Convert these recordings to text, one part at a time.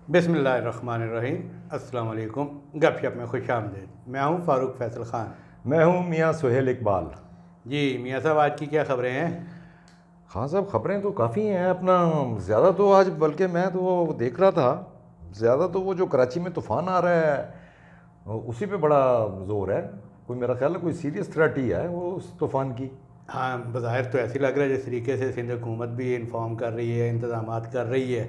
बिस्मिल्लाहिर्रहमानिर्रहीम। अस्सलाम वालेकुम। गपशप में खुश आमदीद। मैं हूँ फ़ारूक फैसल ख़ान। मैं हूँ मियाँ सुहेल इकबाल। जी मियाँ साहब, आज की क्या खबरें हैं? हाँ साहब, खबरें तो काफ़ी हैं अपना। ज़्यादा तो आज बल्कि मैं तो देख रहा था, ज़्यादा तो वो जो कराची में तूफ़ान आ रहा है उसी पे बड़ा ज़ोर है। कोई मेरा ख्याल है कोई सीरियस थ्रेट ही है वो उस तूफ़ान की। हाँ, बज़ाहिर तो ऐसे ही लग रहा है जिस तरीके से सिंध हुकूमत भी इन्फॉर्म कर रही है, इंतज़ामात कर रही है,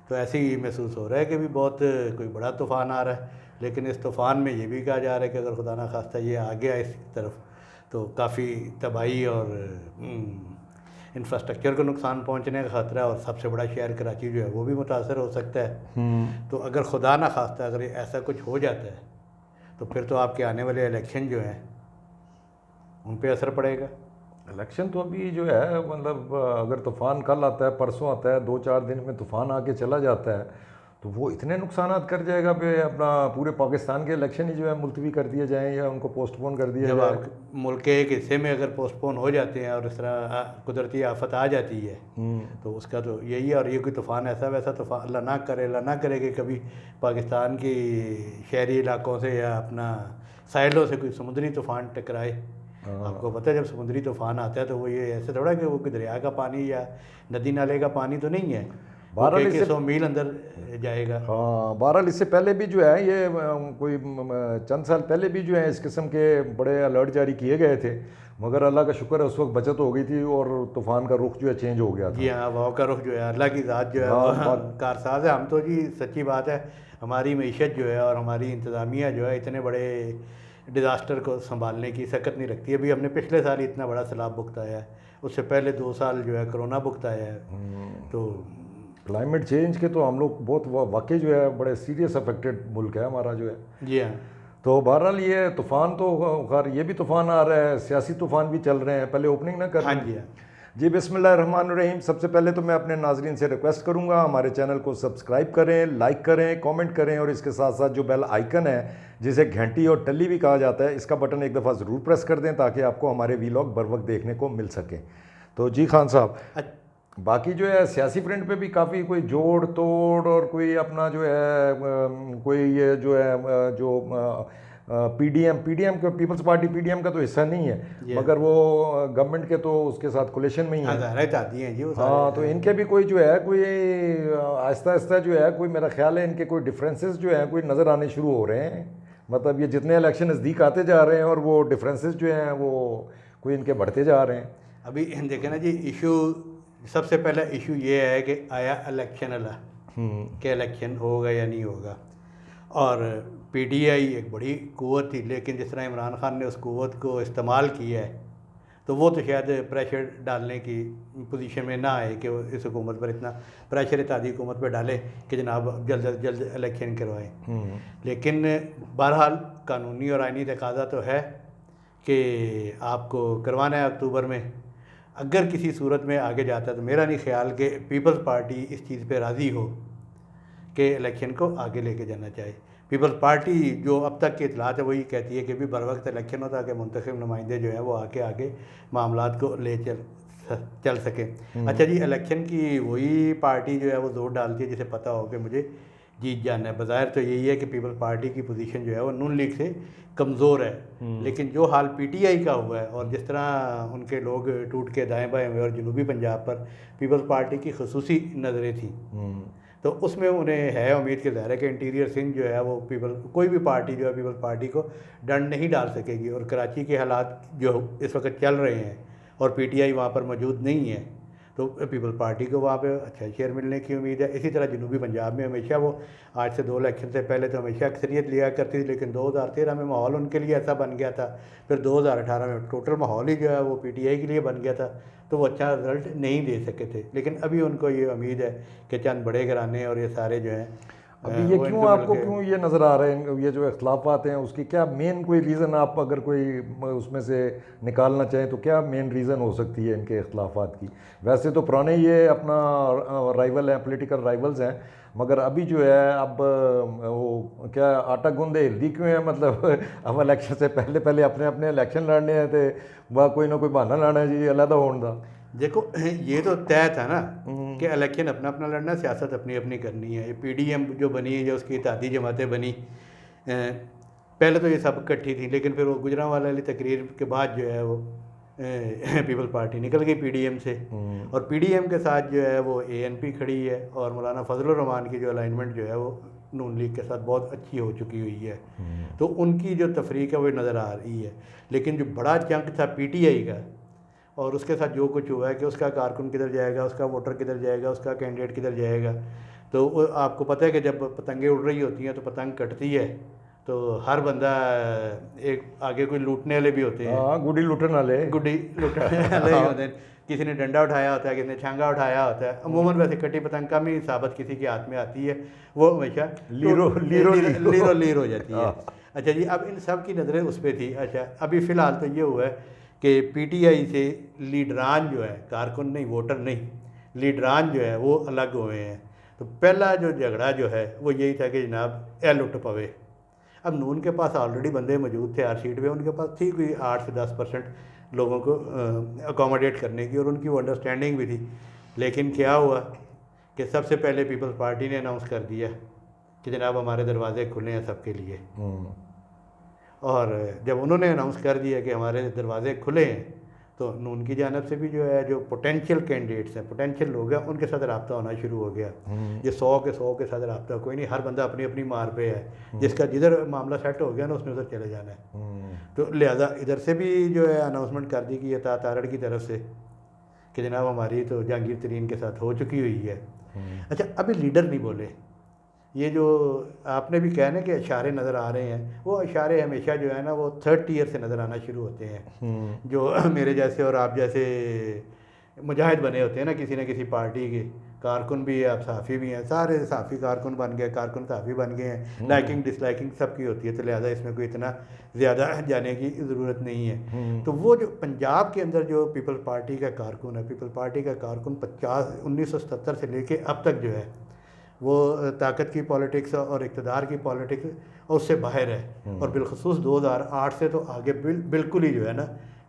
तो ऐसे ही महसूस हो रहा है कि भी बहुत कोई बड़ा तूफ़ान आ रहा है। लेकिन इस तूफ़ान में ये भी कहा जा रहा है कि अगर खुदा न खास्ता ये आ गया इस तरफ तो काफ़ी तबाही और इंफ्रास्ट्रक्चर को नुकसान पहुंचने का ख़तरा है, और सबसे बड़ा शहर कराची जो है वो भी मुतासर हो सकता है। तो अगर खुदा न खास्ता अगर ऐसा कुछ हो जाता है तो फिर तो आपके आने वाले इलेक्शन जो हैं उन पे असर पड़ेगा। इलेक्शन तो अभी जो है मतलब अगर तूफ़ान कल आता है परसों आता है 2-4 दिन में तूफ़ान आके चला जाता है तो वो इतने नुकसानात कर जाएगा कि अपना पूरे पाकिस्तान के इलेक्शन ही जो है मुलतवी कर दिए जाएँ या उनको पोस्टपोन कर दिया जब जाए। आप मुल्क के एक हिस्से में अगर पोस्टपोन हो जाते हैं और इस तरह कुदरती आफत आ जाती है तो उसका तो यही है। और ये कोई तूफ़ान ऐसा वैसा तूफ़ान अल्लाह ना करे कि कभी पाकिस्तान की शहरी इलाकों से या अपना साहिलों से कोई समुद्री तूफ़ान टकराए। आपको पता है जब समुद्री तूफ़ान आता है तो वो ये ऐसे थोड़ा कि वो कोई दरिया का पानी या नदी नाले का पानी तो नहीं है, वो बहरहाल कई इससे 100 मील अंदर जाएगा। हाँ, बहरहाल इससे पहले भी जो है ये कोई चंद साल पहले भी जो है इस किस्म के बड़े अलर्ट जारी किए गए थे, मगर अल्लाह का शुक्र है उस वक्त बचत हो गई थी और तूफ़ान का रुख जो है चेंज हो गया जी था। हाँ, वाह का रुख जो है अल्लाह की ज़ात जो है वो हाँ बात। कारसाज है। हम तो जी सच्ची बात है, हमारी मईशत जो है और हमारी इंतज़ामिया जो है इतने बड़े डिज़ास्टर को संभालने की सकत नहीं रखती। अभी हमने पिछले साल ही इतना बड़ा सैलाब भुगताया है, उससे पहले 2 साल जो है कोरोना भुगताया है। तो क्लाइमेट चेंज के तो हम लोग बहुत वाकई जो है बड़े सीरियस अफेक्टेड मुल्क है हमारा जो है। जी हाँ। तो बहरहाल ये तूफ़ान तो खैर ये भी तूफ़ान आ रहा है, सियासी तूफ़ान भी चल रहे हैं। पहले ओपनिंग ना कर हाँ लूँ? जी हाँ। जी बिस्मिल्लाहिर्रहमानिर्रहीम। सबसे पहले तो मैं अपने नाजरीन से रिक्वेस्ट करूंगा हमारे चैनल को सब्सक्राइब करें, लाइक करें, कमेंट करें और इसके साथ साथ जो बेल आइकन है जिसे घंटी और टल्ली भी कहा जाता है इसका बटन एक दफ़ा ज़रूर प्रेस कर दें ताकि आपको हमारे वीलॉग बर वक्त देखने को मिल सके। तो जी खान साहब, बाकी जो है सियासी फ्रंट पे भी काफ़ी कोई जोड़ तोड़ और कोई अपना जो है कोई ये जो है जो पीडीएम का, पीपल्स पार्टी पीडीएम का तो हिस्सा नहीं है, जी हाँ। मगर वो गवर्नमेंट के तो उसके साथ कोलेशन में ही हाँ, है। ज़ाहिर चाहती हैं जी वो सारे हाँ, तो इनके भी कोई जो है कोई आहिस्ता आहिस्ता जो है कोई मेरा ख्याल है इनके कोई डिफरेंसेस जो है कोई नज़र आने शुरू हो रहे हैं। मतलब ये जितने इलेक्शन नज़दीक आते जा रहे हैं और वो डिफरेंसेस जो हैं वो कोई इनके बढ़ते जा रहे हैं। अभी देखें ना जी, इशू सबसे पहला इशू ये है कि आया इलेक्शन अला कि इलेक्शन होगा या नहीं होगा। और पीटीआई एक बड़ी क़ुव्वत थी, लेकिन जिस तरह इमरान खान ने उस क़ुव्वत को इस्तेमाल किया है तो वो तो शायद प्रेशर डालने की पोजीशन में ना आए कि वो इस हुकूमत पर इतना प्रेशर इत्यादि हुकूमत पर डाले कि जनाब जल्द अज जल्द इलेक्शन करवाएं। लेकिन बहरहाल कानूनी और आइनी तकाजा तो है कि आपको करवाना है अक्टूबर में। अगर किसी सूरत में आगे जाता है तो मेरा नहीं ख्याल कि पीपल्स पार्टी इस चीज़ पे राज़ी हो कि इलेक्शन को आगे लेके जाना चाहिए। पीपल्स पार्टी जो अब तक की इतलात है वही कहती है कि भी बर वक्त इलेक्शन हो ताकि मुंतखब नुमाइंदे जो हैं वो आके आगे मामलात को ले चल सकें। अच्छा जी, इलेक्शन की वही पार्टी जो है वो ज़ोर डालती है जिसे पता हो कि मुझे जीत जाना है। बज़ाहिर तो यही है कि पीपल्स पार्टी की पोजीशन जो है वो नून लीग से कमज़ोर है, लेकिन जो हाल पीटीआई का हुआ है और जिस तरह उनके लोग टूट के दाएँ बाएँ हुए और जनूबी पंजाब पर पीपल्स पार्टी की खसूसी नज़रें थी, तो उसमें उन्हें है उम्मीद के ज़ाहिर है कि इंटीरियर सिंध जो है वो कोई भी पार्टी जो है पीपल्स पार्टी को डंड नहीं डाल सकेगी। और कराची के हालात जो इस वक्त चल रहे हैं और पीटीआई वहाँ पर मौजूद नहीं है तो पीपल्स पार्टी को वहाँ पे अच्छा शेयर मिलने की उम्मीद है। इसी तरह जनूबी पंजाब में हमेशा वो आज से 2 इलेक्शन से पहले तो हमेशा अक्सरियत लिया करती थी, लेकिन 2013 में माहौल उनके लिए ऐसा बन गया था। फिर 2018 में टोटल माहौल ही जो है वो पीटीआई के लिए बन गया था, तो वो अच्छा रिजल्ट नहीं दे सके थे। लेकिन अभी उनको ये उम्मीद है कि चंद बड़े घराने और ये सारे जो हैं अभी ये वो क्यों इनसे मिल आपको के क्यों ये नज़र आ रहे हैं ये जो इख्तलाफात हैं उसकी क्या मेन कोई रीज़न आप अगर कोई उसमें से निकालना चाहें तो क्या मेन रीज़न हो सकती है इनके इख्तलाफात की? वैसे तो पुराने ये अपना राइवल हैं, पॉलिटिकल राइवल्स हैं, मगर अभी जो है अब वो क्या आटा गूंदे हिल्दी क्यों है मतलब अब इलेक्शन से पहले पहले अपने अपने इलेक्शन लड़ने हैं तो वह कोई ना कोई बहाना लाना जी अलहदा होने का। देखो ये तो तय था ना कि इलेक्शन अपना अपना लड़ना, सियासत अपनी अपनी करनी है। ये पीडीएम जो बनी है, जो उसकी इत्तेहादी जमातें बनी, पहले तो ये सब इकट्ठी थी, लेकिन फिर वो गुजरांवाला वाली तकरीर के बाद जो है वो पीपल पार्टी निकल गई पीडीएम से, और पीडीएम के साथ जो है वो एएनपी खड़ी है, और मौलाना फजलुर रहमान की जो अलाइनमेंट जो है वो नून लीग के साथ बहुत अच्छी हो चुकी हुई है। तो उनकी जो तफरीक है वो नज़र आ रही है। लेकिन जो बड़ा चंक था पीटीआई का, और उसके साथ जो कुछ हुआ है कि उसका कारकुन किधर जाएगा, उसका वोटर किधर जाएगा, उसका कैंडिडेट किधर जाएगा, तो वो आपको पता है कि जब पतंगें उड़ रही होती हैं तो पतंग कटती है, तो हर बंदा एक आगे कोई लूटने वाले भी होते हैं, हाँ, गुड्डी लुटन वाले वाले ही होते हैं। किसी ने डंडा उठाया होता है, किसी ने छांगा उठाया होता है। अमूमन वैसे कटी पतंग कम ही साबित किसी के हाथ में आती है, वो हमेशा लीरो हो जाती है। अच्छा जी, अब इन सब की नज़रें उस पर थी। अच्छा, अभी फ़िलहाल तो ये हुआ है कि पीटीआई से लीडरान जो है, कारकुन नहीं, वोटर नहीं, लीडरान जो है वो अलग हुए हैं। तो पहला जो झगड़ा जो है वो यही था कि जनाब ए लुट पवे। अब नून के पास ऑलरेडी बंदे मौजूद थे, हर सीट पे उनके पास थी कोई 8 से 10% लोगों को अकोमोडेट करने की, और उनकी वो अंडरस्टैंडिंग भी थी। लेकिन क्या हुआ कि सबसे पहले पीपल्स पार्टी ने अनाउंस कर दिया कि जनाब हमारे दरवाजे खुले हैं सबके लिए। और जब उन्होंने अनाउंस कर दिया कि हमारे दरवाजे खुले हैं, तो नून की जानब से भी जो है, जो पोटेंशियल कैंडिडेट्स हैं, पोटेंशियल लोग हैं, उनके साथ रब्ता होना शुरू हो गया। ये 100 के साथ रब्ता, कोई नहीं, हर बंदा अपनी अपनी मार पे है। जिसका जिधर मामला सेट हो गया ना, उसने उधर चले जाना है। तो लिहाजा इधर से भी जो है अनाउंसमेंट कर दी गई है तारड़ की तरफ से कि जनाब हमारी तो जहांगीर तरीन के साथ हो चुकी हुई है। अच्छा, अभी लीडर नहीं बोले। ये जो आपने भी कहना कि इशारे नज़र आ रहे हैं, वो इशारे हमेशा जो है ना वो थर्ड टीयर से नज़र आना शुरू होते हैं। जो मेरे जैसे और आप जैसे मुजाहिद बने होते हैं ना किसी पार्टी के, कारकुन भी है, आप साफ़ी भी हैं, सारे साफ़ी कारकुन बन गए, कारकुन साफ़ी बन गए हैं। लाइकिंग डिसलाइकिंग सबकी होती है, तो लिहाजा इसमें कोई इतना ज़्यादा जाने की ज़रूरत नहीं है। तो वो जो पंजाब के अंदर जो पीपल पार्टी का कारकुन है, पीपल पार्टी का कारकुन 1977 से लेके अब तक जो है वो ताकत की पॉलिटिक्स और इक़्तिदार की पॉलिटिक्स और उससे बाहर है। और बिलखसूस 2008 से तो आगे बिल्कुल ही जो है ना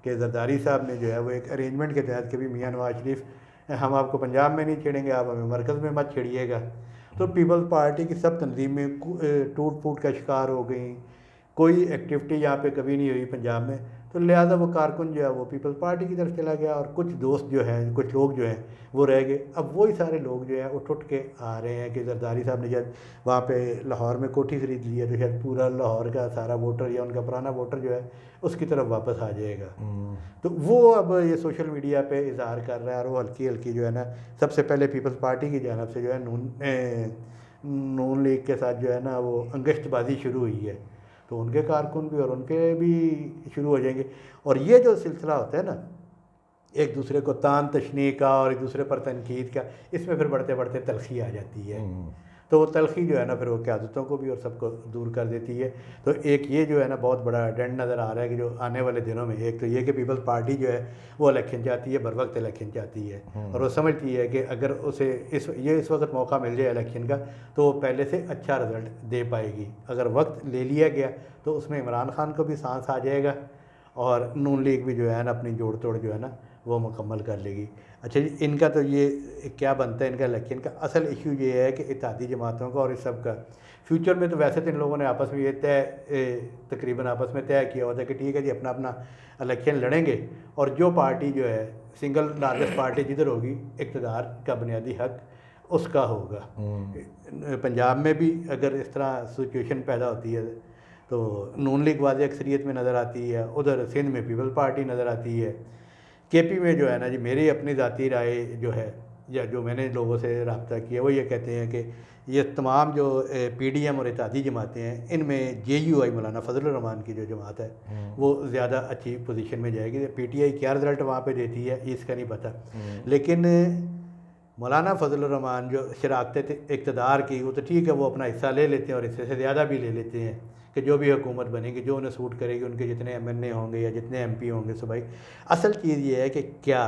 कि जरदारी साहब ने जो है वो एक अरेंजमेंट के तहत कि भी मियाँ नवाज शरीफ हम आपको पंजाब में नहीं छेड़ेंगे, आप हमें मरकज़ में मत छेड़िएगा। तो पीपल्स पार्टी की सब तंजीमें टूट फूट का शिकार हो गई, कोई एक्टिविटी यहाँ पे कभी नहीं हुई पंजाब में। तो लिहाजा वो कारकुन जो है वो पीपल्स पार्टी की तरफ चला गया, और कुछ दोस्त जो हैं, कुछ लोग जो हैं वो रह गए। अब वही सारे लोग जो हैं उठ उठ के आ रहे हैं कि जरदारी साहब ने शायद वहाँ पे लाहौर में कोठी खरीद ली है, तो शायद पूरा लाहौर का सारा वोटर या उनका पुराना वोटर जो है उसकी तरफ वापस आ जाएगा। तो वो अब ये सोशल मीडिया पे इजहार कर रहा है, और वो हल्की हल्की जो है ना सबसे पहले पीपल्स पार्टी की जानब से जो है नून लीग के साथ जो है ना वो अंगश्तबाजी शुरू हुई है। तो उनके कारकुन भी और उनके भी शुरू हो जाएंगे। और ये जो सिलसिला होता है ना एक दूसरे को तान तशनी का और एक दूसरे पर तनकीद का, इसमें फिर बढ़ते बढ़ते तलखी आ जाती है। तो वो तलखी जो है ना फिर वो क़यादतों को भी और सबको दूर कर देती है। तो एक ये जो है ना बहुत बड़ा डेंड नज़र आ रहा है कि जो आने वाले दिनों में, एक तो ये कि पीपल्स पार्टी जो है वो इलेक्शन चाहती है, बर वक्त इलेक्शन चाहती है, और वो समझती है कि अगर उसे इस वक्त मौका मिल जाए इलेक्शन का तो वो पहले से अच्छा रिज़ल्ट दे पाएगी। अगर वक्त ले लिया गया तो उसमें इमरान खान को भी सांस आ जाएगा, और नून लीग भी जो है ना अपनी जोड़ तोड़ जो है ना वो मुकम्मल कर लेगी। अच्छा जी, इनका तो ये क्या बनता है इनका इलेक्शन का असल इशू ये है कि इत्तेहादी जमातों का और इस सब का फ्यूचर में, तो वैसे तो इन लोगों ने आपस में ये तकरीबन आपस में तय किया होता है कि ठीक है जी अपना अपना इलेक्शन लड़ेंगे, और जो पार्टी जो है सिंगल लार्जेस्ट पार्टी जिधर होगी इक़्तिदार का बुनियादी हक उसका होगा। पंजाब में भी अगर इस तरह सिचुएशन पैदा होती है तो नून लीग वाज़ेह अक्सरियत में नज़र आती है, उधर सिंध में पीपल पार्टी नज़र आती है, केपी में जो है ना जी मेरी अपनी ज़ाती राय जो है या जो मैंने लोगों से रब्ता किया वो ये कहते हैं कि ये तमाम जो पीडीएम और इत्तेहादी जमातें हैं इनमें जेयूआई मौलाना फजलुर रहमान की जो जमात है वो ज़्यादा अच्छी पोजीशन में जाएगी। पीटीआई क्या रिज़ल्ट वहाँ पे देती है इसका नहीं पता, लेकिन मौलाना फजलुर रहमान जो शराकत इक़्तिदार की वो तो ठीक है, वो अपना हिस्सा ले लेते हैं और हिस्से से ज़्यादा भी ले लेते हैं कि जो भी हुकूमत बनेगी जो उन्हें सूट करेगी, उनके जितने एमएनए होंगे या जितने एमपी होंगे। सो भाई असल चीज़ ये है कि क्या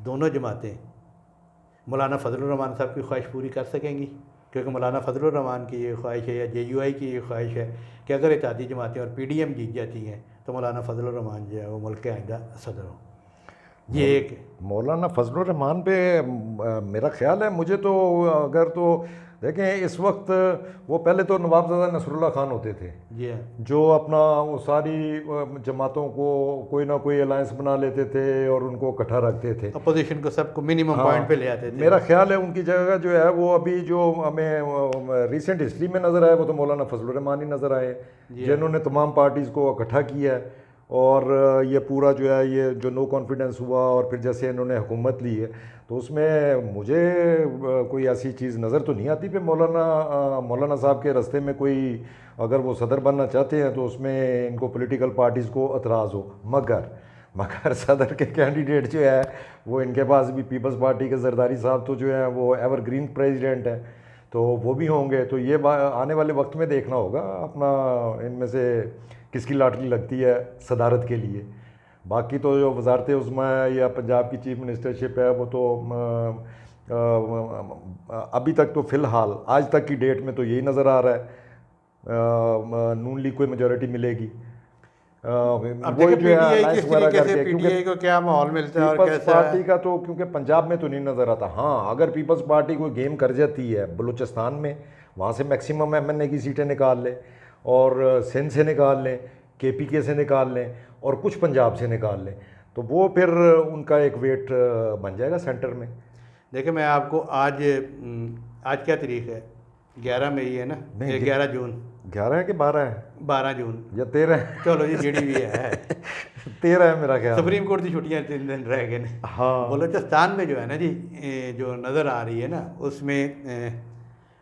दोनों जमातें मौलाना फजलुर रहमान साहब की ख्वाहिश पूरी कर सकेंगी, क्योंकि मौलाना फजलुर रहमान की ये ख्वाहिश है या जेयूआई की ये ख्वाहिश है कि अगर इत्तेहादी जमातें और पीडीएम जीत जाती हैं तो मौलाना फजलुर रहमान जो है वो मुल्क के आइंदा सदर हों। ये एक मौलाना फजलुर रहमान पे मेरा ख्याल है, मुझे तो अगर तो देखें इस वक्त वो पहले तो नवाबजादा नसरुल्लाह खान होते थे जी हाँ, जो अपना वो सारी जमातों को कोई ना कोई अलायंस बना लेते थे और उनको इकट्ठा रखते थे। अपोजिशन को सबको मिनिमम हाँ, पॉइंट पे ले आते थे। मेरा ख्याल है उनकी जगह जो है वो अभी जो हमें रिसेंट हिस्ट्री में नज़र आए वो तो मौलाना फजलुर रहमान ही नज़र आए, जिन्होंने तमाम पार्टीज़ को इकट्ठा किया है। और ये पूरा जो है ये जो नो कॉन्फिडेंस हुआ और फिर जैसे इन्होंने हुकूमत ली है तो उसमें मुझे कोई ऐसी चीज़ नज़र तो नहीं आती कि मौलाना साहब के रास्ते में कोई अगर वो सदर बनना चाहते हैं तो उसमें इनको पॉलिटिकल पार्टीज़ को एतराज़ हो। मगर सदर के कैंडिडेट जो है वो इनके पास भी पीपल्स पार्टी के जरदारी साहब तो जो है वो एवरग्रीन प्रेसिडेंट हैं, तो वो भी होंगे। तो ये आने वाले वक्त में देखना होगा अपना इनमें से किसकी लॉटरी लगती है सदारत के लिए। बाकी तो जो वजारत उज़्मा है या पंजाब की चीफ मिनिस्टरशिप है वो तो अभी तक तो फ़िलहाल आज तक की डेट में तो यही नज़र आ रहा है नून लीग को मेजॉरिटी मिलेगी। अब देखिए पीटीआई किस तरीके से, पीटीआई को क्या माहौल मिलता है और पीपल्स कैसा पार्टी का तो क्योंकि पंजाब में तो नहीं नज़र आता। हाँ, अगर पीपल्स पार्टी कोई गेम कर जाती है बलूचिस्तान में, वहाँ से मैक्सिमम एमएनए की सीटें निकाल ले और सिंध से निकाल लें, केपीके से निकाल लें और कुछ पंजाब से निकाल लें, तो वो फिर उनका एक वेट बन जाएगा सेंटर में। देखिए मैं आपको आज क्या तारीख है, 11 मई है ना, 11 जून, 11 है कि 12 है, 12 जून या 13 है? चलो जी जेडी भी है 13 है मेरा ख्याल। सुप्रीम कोर्ट की छुट्टियां 3 दिन रह गए ना। हाँ, बलूचिस्तान में जो है ना जी, जो नज़र आ रही है ना उसमें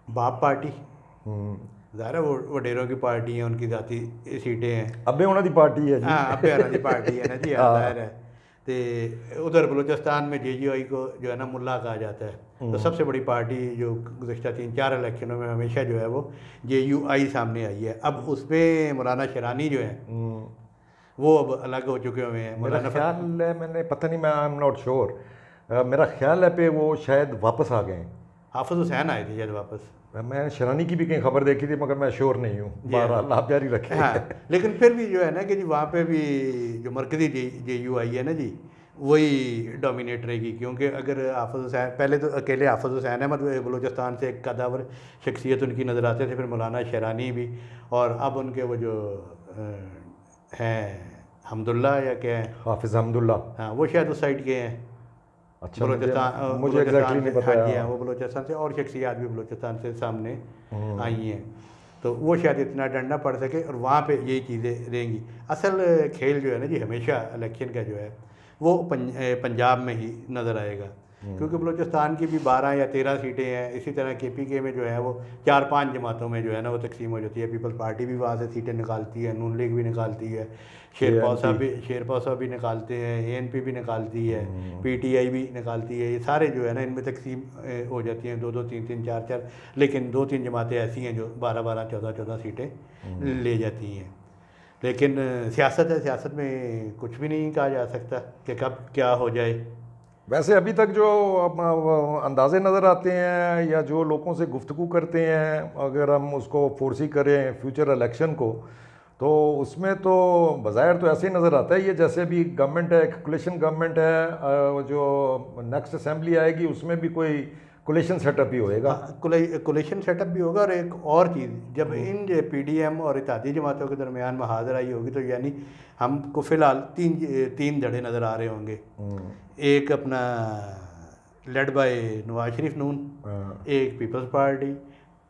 बाप पार्टी, ज़ाहिर है वो वडेरों की पार्टी है, उनकी ज़ाती सीटें हैं। अबे उन्होंने दी पार्टी है जी। हाँ, अब्बे हरानी पार्टी है ना जी, ज़ाहिर है। तो उधर बलूचिस्तान में जेयूआई को जो है ना मुल्ला कहा जाता है, तो सबसे बड़ी पार्टी जो गुज़श्ता 3-4 इलेक्शनों में हमेशा जो है वो जेयूआई सामने आई है। अब उस पर मौलाना शेरानी जो है वो अब अलग हो चुके हुए हैं। मेरा ख्याल है, मैंने पता नहीं, मैं आई एम नॉट श्योर, मेरा ख्याल है पे वो शायद वापस आ गए। हाफिज हुसैन आए थे शायद वापस। मैं शेरानी की भी कहीं खबर देखी थी मगर मैं श्योर नहीं हूँ, बहरहाल आप जारी रखें। हाँ, लेकिन फिर भी जो है ना कि जी वहाँ पे भी जो मरकज़ी जेयूआई है ना जी वही डोमिनेट रहेगी, क्योंकि अगर हाफिज हुसैन, पहले तो अकेले हाफिज हुसैन अहमद बलूचिस्तान से एक कदावर शख्सियत उनकी नज़र आते थे, फिर मौलाना शेरानी भी, और अब उनके वो जो हैं हमदुल्ला या क्या है, हाफिज़ हमदुल्ला, हाँ वो शायद उस साइड के हैं। अच्छा, बलूचिस्तान मुझे एग्जैक्टली नहीं पता हाँ जी हाँ, वो बलूचिस्तान से, और शख्सियात भी बलूचिस्तान से सामने आई हैं, तो वो शायद इतना डर ना पड़ सके और वहाँ पे यही चीज़ें रहेंगी। असल खेल जो है ना जी हमेशा इलेक्शन का जो है वो पंजाब में ही नज़र आएगा, क्योंकि बलूचिस्तान की भी 12 या 13 सीटें हैं। इसी तरह केपीके में जो है वो 4-5 जमातों में जो है ना वो तकसीम हो जाती है। पीपल्स पार्टी भी वहाँ से सीटें निकालती है, नून लीग भी निकालती है, शेरपाव साहब भी निकालते हैं, एएनपी भी निकालती है, पीटीआई भी निकालती है। ये सारे जो है ना इनमें तकसीम हो जाती हैं 2-2, 3-3, 4-4, लेकिन 2-3 जमातें ऐसी हैं जो 12-12, 14-14 सीटें ले जाती हैं। लेकिन सियासत है, सियासत में कुछ भी नहीं कहा जा सकता कि कब क्या हो जाए। वैसे अभी तक जो अंदाजे नज़र आते हैं या जो लोगों से गुफ्तगू करते हैं, अगर हम उसको फोर्सी करें फ्यूचर इलेक्शन को, तो उसमें तो बज़ाहिर तो ऐसे ही नज़र आता है ये जैसे भी गवर्नमेंट है, एक कोलिशन गवर्नमेंट है, जो नेक्स्ट असेंबली आएगी उसमें भी कोई कोलिशन सेटअप ही होएगा। कोलिशन सेटअप भी होगा, और एक और चीज़, जब इन पीडीएम और इत्तेहादी जमातों के दरमियान मुहाज़राई होगी तो यानी हमको फ़िलहाल तीन धड़े नज़र आ रहे होंगे। एक अपना लेड बाय नवाज शरीफ नून, एक पीपल्स पार्टी,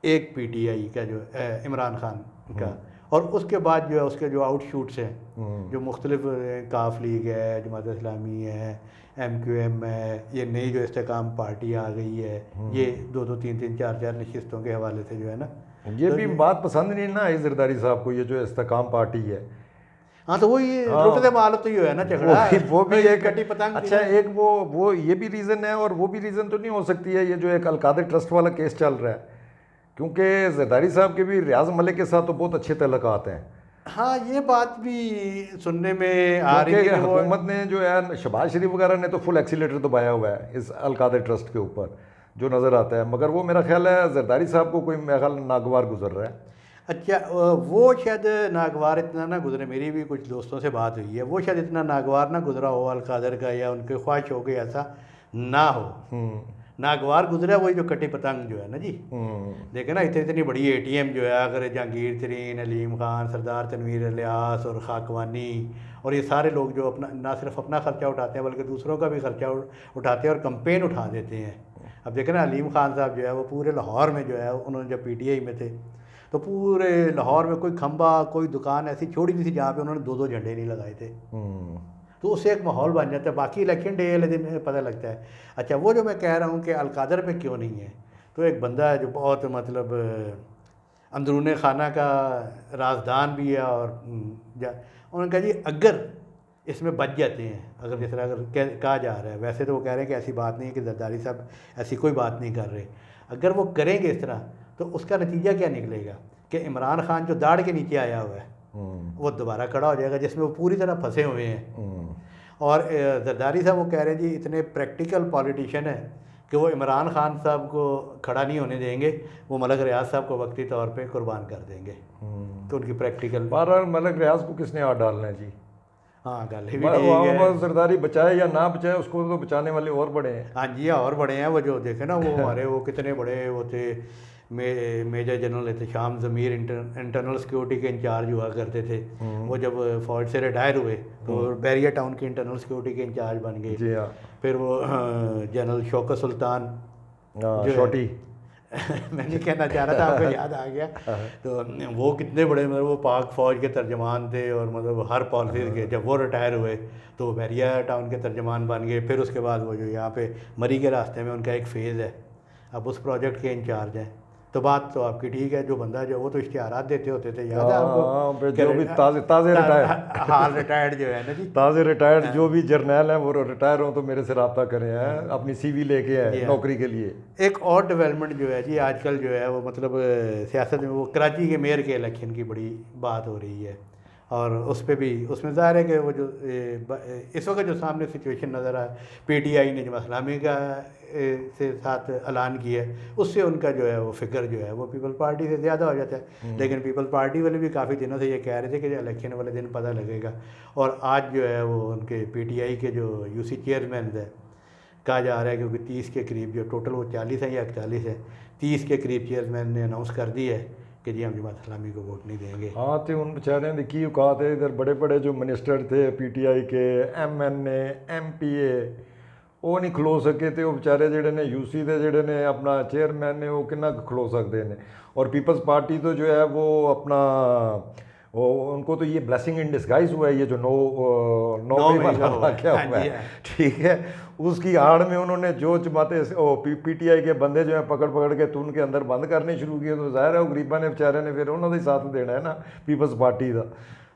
एक पीटीआई का जो इमरान खान का, और उसके बाद जो है उसके जो आउटशूट्स हैं जो मुख्तलिफ काफ लीग है, जमात इस्लामी है, MQM है, ये नई जो इस्तेकाम पार्टी आ गई है, ये 2-2, 3-3, 4-4 नशिस्तों के हवाले से जो है ना, ये तो भी बात पसंद नहीं ना है जरदारी साहब को, ये जो इस्तेकाम पार्टी है। हाँ, तो वही लुटते माल तो ये है ना झगड़ा, वो भी एक कटी पतंग। अच्छा, एक वो ये भी रीज़न है, और वो भी रीज़न तो नहीं हो सकती है ये जो एक अलकादर ट्रस्ट वाला केस चल रहा है, क्योंकि जरदारी साहब के भी रियाज मलिक के साथ तो बहुत अच्छे तल्लुकात हैं। हाँ, ये बात भी सुनने में आ रही है। हुकूमत ने जो है शहबाज शरीफ वगैरह ने तो फुल एक्सीलेटर दबाया हुआ है इस अलकादर ट्रस्ट के ऊपर, जो नज़र आता है, मगर वो मेरा ख्याल है जरदारी साहब को कोई मेरा ख्याल नागवार गुजर रहा है। अच्छा वो शायद नागवार इतना ना गुजरे, मेरी भी कुछ दोस्तों से बात हुई है, वो शायद इतना नागवार ना गुजरा हो अलकादर का, या उनके ख्वाहिश हो गई ऐसा ना हो। नागवार गुजरा वही जो कटी पतंग जो है ना जी, देखे ना इतनी इतनी बड़ी एटीएम जो है, अगर जहांगीर तरीन, अलीम खान, सरदार तनवीर इलियास और खाकवानी और ये सारे लोग जो अपना ना सिर्फ अपना ख़र्चा उठाते हैं बल्कि दूसरों का भी ख़र्चा उठाते हैं और कंपेन उठा देते हैं। अब देखें ना अलीम खान साहब जो है वो पूरे लाहौर में जो है, उन्होंने जब पीटीआई में थे तो पूरे लाहौर में कोई खंबा कोई दुकान ऐसी छोड़ी नहीं थी जहाँ पे उन्होंने दो दो झंडे नहीं लगाए थे। तो उससे एक माहौल बन जाता है। बाकी इलेक्शन डे वाले दिन पता लगता है। अच्छा वो जो मैं कह रहा हूँ कि अलकादर पे क्यों नहीं है, तो एक बंदा है जो बहुत मतलब अंदरूनी खाना का राजदान भी है, और उन्होंने कहा जी अगर इसमें बच जाते हैं, अगर जिस तरह अगर कहा जा रहा है, वैसे तो वो कह रहे हैं कि ऐसी बात नहीं है कि जरदारी साहब ऐसी कोई बात नहीं कर रहे, अगर वो करेंगे इस तरह तो उसका नतीजा क्या निकलेगा कि इमरान खान जो दाढ़ के नीचे आया हुआ है वो दोबारा खड़ा हो जाएगा, जिसमें वो पूरी तरह फंसे हुए हैं। और जरदारी साहब वो कह रहे हैं जी इतने प्रैक्टिकल पॉलिटिशियन है कि वो इमरान खान साहब को खड़ा नहीं होने देंगे, वो मलक रियाज साहब को वक्ती तौर पे कुर्बान कर देंगे। तो उनकी प्रैक्टिकल बहरहाल मलक रियाज को किसने हाथ डालना है जी? हाँ गल भी ठीक है, जरदारी बचाए या ना बचाए उसको तो बचाने वाले और बड़े हैं। हाँ जी और बड़े हैं। वो जो देखे ना वो हमारे वो कितने बड़े वो थे, मेजर जनरल एहतशाम ज़मीर इंटरनल सिक्योरिटी के इंचार्ज हुआ करते थे। वो जब फौज से रिटायर हुए तो बैरिया टाउन के इंटरनल सिक्योरिटी के इंचार्ज बन गए। जी हाँ। फिर वो जनरल शौकत सुल्तान छोटी मैं नहीं कहना चाह रहा था, आपको याद आ गया। तो वो कितने बड़े मतलब वो पाक फ़ौज के तर्जमान थे, और मतलब हर पॉलिसी के जब वो रिटायर हुए तो वो बैरिया टाउन के तर्जमान बन गए। फिर उसके बाद वो जो यहाँ पे मरी के रास्ते में उनका एक फ़ेज़ है, अब उस प्रोजेक्ट के इंचार्ज हैं। तो बात तो आपकी ठीक है, जो बंदा जो वो तो इश्तिहारात देते होते थे, याद है आपको? जो भी ताज़े रिटायर्ड हाल रिटायर्ड जो है ना जी, ताज़े रिटायर्ड जो भी जर्नैल हैं वो रिटायर हो तो मेरे से रब्ता करें हैं, अपनी सीवी लेके आए नौकरी के लिए। एक और डेवलपमेंट जो है जी आजकल जो है वो मतलब सियासत में वो कराची के मेयर के इलेक्शन की बड़ी बात हो रही है, और उस पर भी उसमें ज़ाहिर है कि वो जो इस वक्त जो सामने सिचुएशन नज़र आया, पीटीआई ने जमात इस्लामी का से साथ ऐलान किया है, उससे उनका जो है वो फिगर जो है वो पीपल पार्टी से ज़्यादा हो जाता है। लेकिन पीपल पार्टी वाले भी काफ़ी दिनों से ये कह रहे थे कि इलेक्शन वाले दिन पता लगेगा, और आज जो है वो उनके पीटीआई के जो यूसी चेयरमैन है, कहा जा रहा है क्योंकि 30 के करीब जो टोटल वो 40 है या 41 है, 30 के करीब चेयरमैन ने अनाउंस कर दी है कि जी हम जमात इस्लामी को वोट नहीं देंगे। हाँ तो उन बेचारे ने की औकात है, इधर बड़े बड़े जो मिनिस्टर थे पीटीआई के, एमएनए एमपीए, वो नहीं खलो सके थे। वो बेचारे जेडे ने यूसी दे जेडे ने अपना चेयरमैन ने वो कितना खलो सकते हैं। और पीपल्स पार्टी तो जो है वो अपना वो उनको तो ये ब्लेसिंग इन डिस्गाइज हुआ है, ये जो नौ वाला क्या हुआ है, ठीक है, उसकी आड़ में उन्होंने जो जमाते पीटीआई के बंदे जो है पकड़ पकड़ के तून के अंदर बंद करने शुरू किए। तो जाहिर है वो गरीबा ने बेचारे ने फिर उन्होंने ही साथ देना है ना पीपल्स पार्टी का।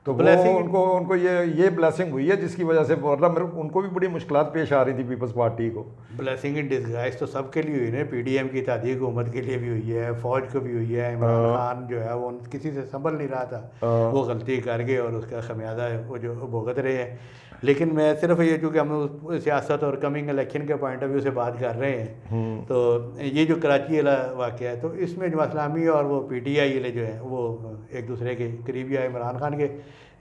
तो ब्लेसिंग उनको ये ब्लेसिंग हुई है जिसकी वजह से मतलब उनको भी बड़ी मुश्किलात पेश आ रही थी पीपल्स पार्टी को। ब्लेसिंग इन डिस्गाइज तो सबके लिए हुई ना, पीडीएम की तादी हुकूमत के लिए भी हुई है, फौज को भी हुई है। इमरान खान जो है वो किसी से संभल नहीं रहा था, वो गलती कर गए और उसका खमियाजा वो जो भुगत रहे हैं। लेकिन मैं सिर्फ ये चूँकि हम सियासत और कमिंग इलेक्शन के पॉइंट ऑफ व्यू से बात कर रहे हैं, तो ये जो कराची वाला वाक़या है तो इसमें जमात इस्लामी और वो पीटीआई वाले जो है वो एक दूसरे के करीबी आए, इमरान खान के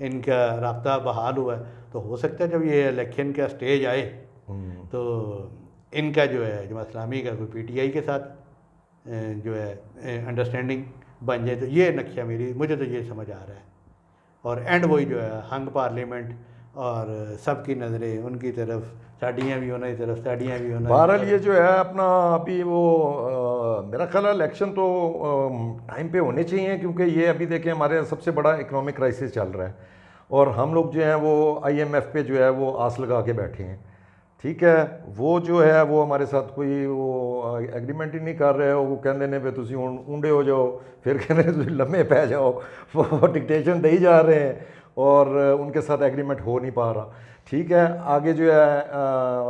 इनका रब्ता बहाल हुआ है। तो हो सकता है जब ये इलेक्शन का स्टेज आए तो इनका जो है जमात इस्लामी का कोई पीटीआई के साथ जो है अंडरस्टैंडिंग बन जाए। तो ये नक्शा मुझे तो ये समझ आ रहा है। और एंड वही जो है हंग पार्लियामेंट और सबकी नज़रें उनकी तरफ, साड़ियाँ भी होना की तरफ, साड़ियाँ भी होना। बहरहाल ये जो है अपना अभी वो मेरा ख्याल है इलेक्शन तो टाइम पे होने चाहिए, क्योंकि ये अभी देखें हमारे सबसे बड़ा इकोनॉमिक क्राइसिस चल रहा है और हम लोग जो हैं वो आईएमएफ पे जो है वो आस लगा के बैठे हैं। ठीक है, वो जो है वो हमारे साथ कोई वो एग्रीमेंट ही नहीं कर रहे हो। वो कहते ने पे तुसी ऊंडे हो जाओ, फिर कहते तुसी लम्हे पै जाओ, वो डिक्टेशन दे ही जा रहे हैं और उनके साथ एग्रीमेंट हो नहीं पा रहा। ठीक है, आगे जो है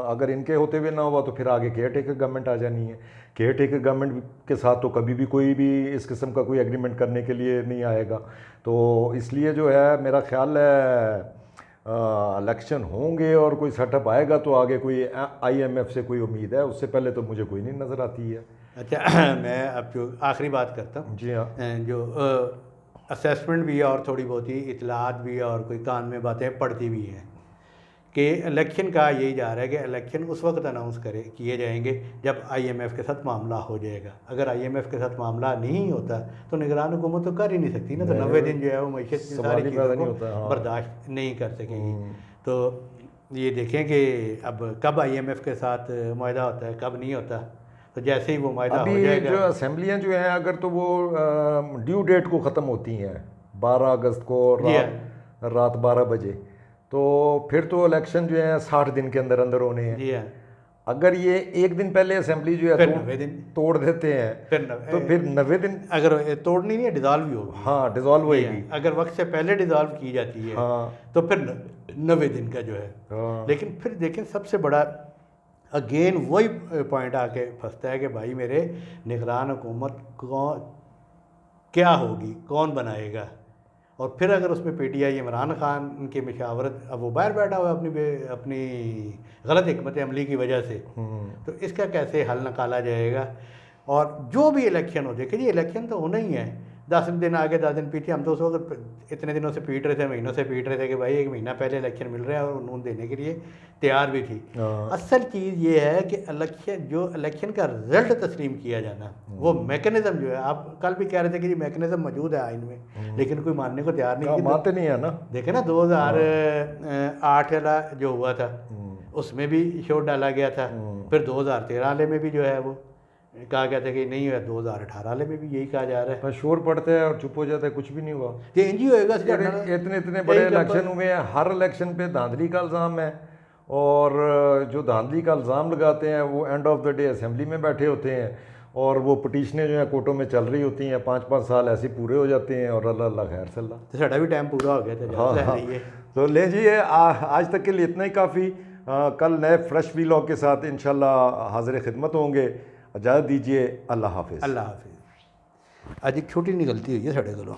अगर इनके होते हुए ना हुआ तो फिर आगे केयर टेकर गवर्नमेंट आ जानी है। केयर टेकर गवर्नमेंट के साथ तो कभी भी कोई भी इस किस्म का कोई एग्रीमेंट करने के लिए नहीं आएगा। तो इसलिए जो है मेरा ख्याल है इलेक्शन होंगे और कोई सेटअप आएगा तो आगे कोई आईएमएफ से कोई उम्मीद है, उससे पहले तो मुझे कोई नहीं नज़र आती है। अच्छा मैं अब जो आखिरी बात करता हूँ। जी हाँ। जो असेसमेंट भी है और थोड़ी बहुत ही इतलात भी है और कोई कान में बातें पड़ती भी हैं कि इलेक्शन का यही जा रहा है कि इलेक्शन उस वक्त अनाउंस किए जाएंगे जब IMF के साथ मामला हो जाएगा। अगर IMF के साथ मामला नहीं होता तो निगरान हुकूमत तो कर ही नहीं सकती ना, तो 90 दिन जो है वो मैशत की सारी चीज़ों को बर्दाश्त नहीं कर सकेगी। तो ये देखें कि अब कब IMF के साथ मुआहदा होता है, कब नहीं होता। तो जैसे ही वो मुआहदा हो जाएगा, जो असेंबलियाँ जो हैं अगर तो वो ड्यू डेट को ख़त्म होती हैं 12 अगस्त को रात 12 बजे, तो फिर तो इलेक्शन जो है 60 दिन के अंदर अंदर होने हैं। जी हाँ, अगर ये एक दिन पहले असेंबली जो है 90 दिन तोड़ देते हैं तो फिर 90 दिन अगर तोड़नी नहीं है, डिज़ोल्व ही होगी। हाँ, डिज़ोल्व होएगी। अगर वक्त से पहले डिज़ोल्व की जाती है तो फिर 90 दिन का जो है। लेकिन फिर देखें सबसे बड़ा अगेन वही पॉइंट आके फंसता है कि भाई मेरे निगरान हुकूमत क्या होगी, कौन बनाएगा। और फिर अगर उसमें PTI इमरान खान की मशावरत, अब वो बाहर बैठा हुआ है अपनी गलत हिकमत अमली की वजह से, तो इसका कैसे हल निकाला जाएगा। और जो भी इलेक्शन हो, देखिए जी इलेक्शन तो होना ही है, 10 दिन आगे 10 दिन पीछे। हम तो उसको इतने दिनों से पीट रहे थे, महीनों से पीट रहे थे कि भाई 1 महीना पहले इलेक्शन मिल रहा है, और नून देने के लिए तैयार भी थी। असल चीज़ ये है कि इलेक्शन का रिजल्ट तस्लीम किया जाना, वो मैकेनिज्म जो है, आप कल भी कह रहे थे कि ये मैकेनिज्म मौजूद है आइन में, लेकिन कोई मानने को तैयार नहीं। मानते नहीं है ना। देखे ना 2008 वाला जो हुआ था उसमें भी शोर डाला गया था, फिर 2013 वाले में भी जो है वो कहा गया था कि नहीं हुआ, 2018 वाले में भी यही कहा जा रहा है। पर शोर पड़ता है और चुप हो जाता है, कुछ भी नहीं हुआ। ये इंज ही होएगा। इतने बड़े इलेक्शन हुए हैं, हर इलेक्शन पे धांधली का इल्ज़ाम है, और जो धांधली का इल्ज़ाम लगाते हैं वो end of the day assembly में बैठे होते हैं, और वो पटिशनें जो है कोर्टों में चल रही होती हैं, 5-5 साल ऐसे पूरे हो जाते हैं, और अल्लाह खैर सल्ला। तो साढ़ा भी टाइम पूरा हो गया था। हाँ। तो ले जी, आज तक के लिए इतना ही काफ़ी। कल नए फ्रेश व्लॉग के साथ इंशाल्लाह हाजिर खिदमत होंगे। इजाज़त दीजिए, अल्लाह हाफिज़। अल्लाह हाफिज़। आज एक छोटी निकलती हुई है साढ़े को।